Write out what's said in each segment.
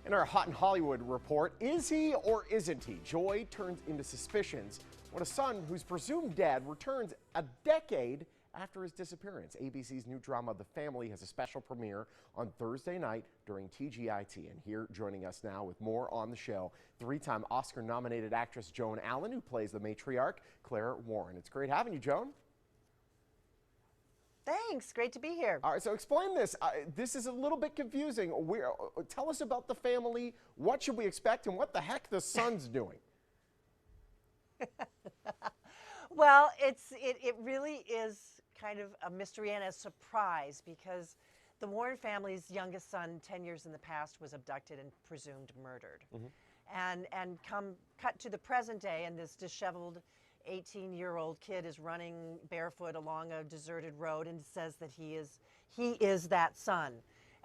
In our Hot in Hollywood report, is he or isn't he? Joy turns into suspicions when a son who's presumed dead returns a decade after his disappearance. ABC's new drama, The Family, has a special premiere on Thursday night during TGIT. And here joining us now with more on the show, three-time Oscar-nominated actress Joan Allen, who plays the matriarch, Claire Warren. It's great having you, Joan. Thanks. Great to be here. All right, so explain this. This is a little bit confusing. Tell us about The Family. What should we expect, and what the heck the son's doing? Well, it really is kind of a mystery and a surprise because the Warren family's youngest son, 10 years in the past, was abducted and presumed murdered. And cut to the present day, and this disheveled 18-year-old kid is running barefoot along a deserted road and says that he is that son.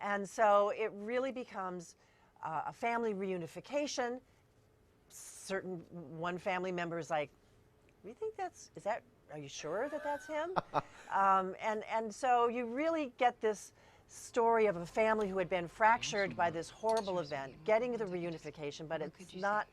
And so it really becomes a family reunification. One family member is like, "We think are you sure that that's him?" and so you really get this story of a family who had been fractured by this horrible event, getting the reunification, but it's not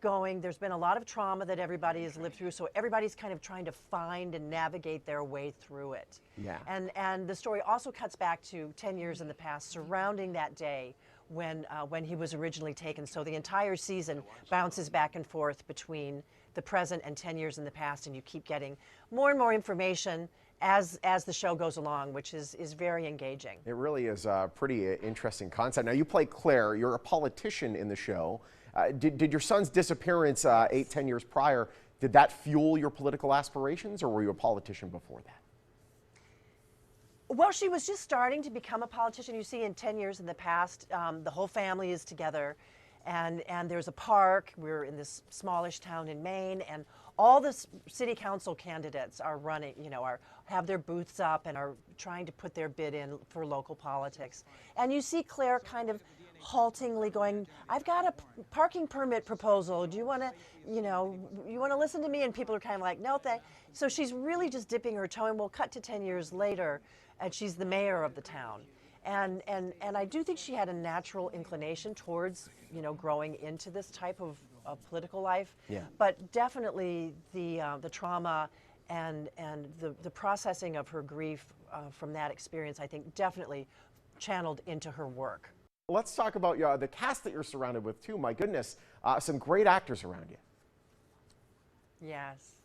going. There's been a lot of trauma that everybody has lived through, so everybody's kind of trying to find and navigate their way through it. Yeah. And the story also cuts back to 10 years in the past, surrounding that day when he was originally taken. So the entire season bounces back and forth between the present and 10 years in the past, and you keep getting more and more information as the show goes along, which is very engaging. It really is a pretty interesting concept. Now, you play Claire. You're a politician in the show. Did your son's disappearance 8-10 years prior, did that fuel your political aspirations, or were you a politician before that? Well, she was just starting to become a politician. You see, in 10 years in the past, the whole family is together, and there's a park. We're in this smallish town in Maine, and all the city council candidates are running, have their booths up and are trying to put their bid in for local politics. And you see Claire kind of haltingly going, "I've got a parking permit proposal. Do you want to, you want to listen to me?" And people are kind of like, "No, thanks." So she's really just dipping her toe, and we'll cut to 10 years later, and she's the mayor of the town. And I do think she had a natural inclination towards, growing into this type of political life. Yeah. But definitely the trauma and the processing of her grief from that experience, I think, definitely channeled into her work. Let's talk about the cast that you're surrounded with, too. My goodness, some great actors around you. Yes.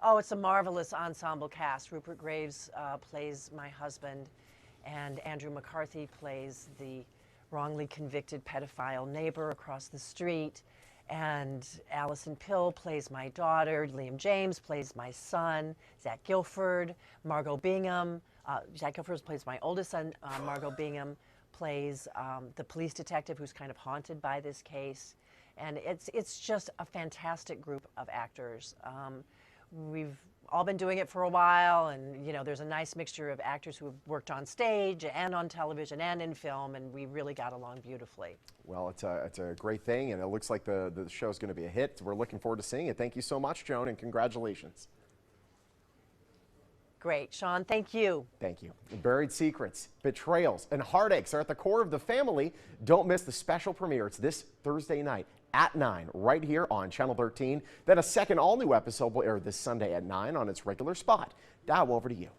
Oh, it's a marvelous ensemble cast. Rupert Graves plays my husband, and Andrew McCarthy plays the wrongly convicted pedophile neighbor across the street, and Allison Pill plays my daughter, Liam James plays my son, Zach Gilford, Margot Bingham. Zach Gilford plays my oldest son, Margot Bingham plays the police detective who's kind of haunted by this case. And it's just a fantastic group of actors. We've all been doing it for a while, and there's a nice mixture of actors who have worked on stage and on television and in film, and we really got along beautifully. Well, it's a great thing, and it looks like the show's going to be a hit. We're looking forward to seeing it. Thank you so much, Joan, and congratulations. Great. Sean, thank you. Thank you. Buried secrets, betrayals, and heartaches are at the core of The Family. Don't miss the special premiere. It's this Thursday night at 9 right here on Channel 13. Then a second all-new episode will air this Sunday at 9 on its regular spot. Now over to you.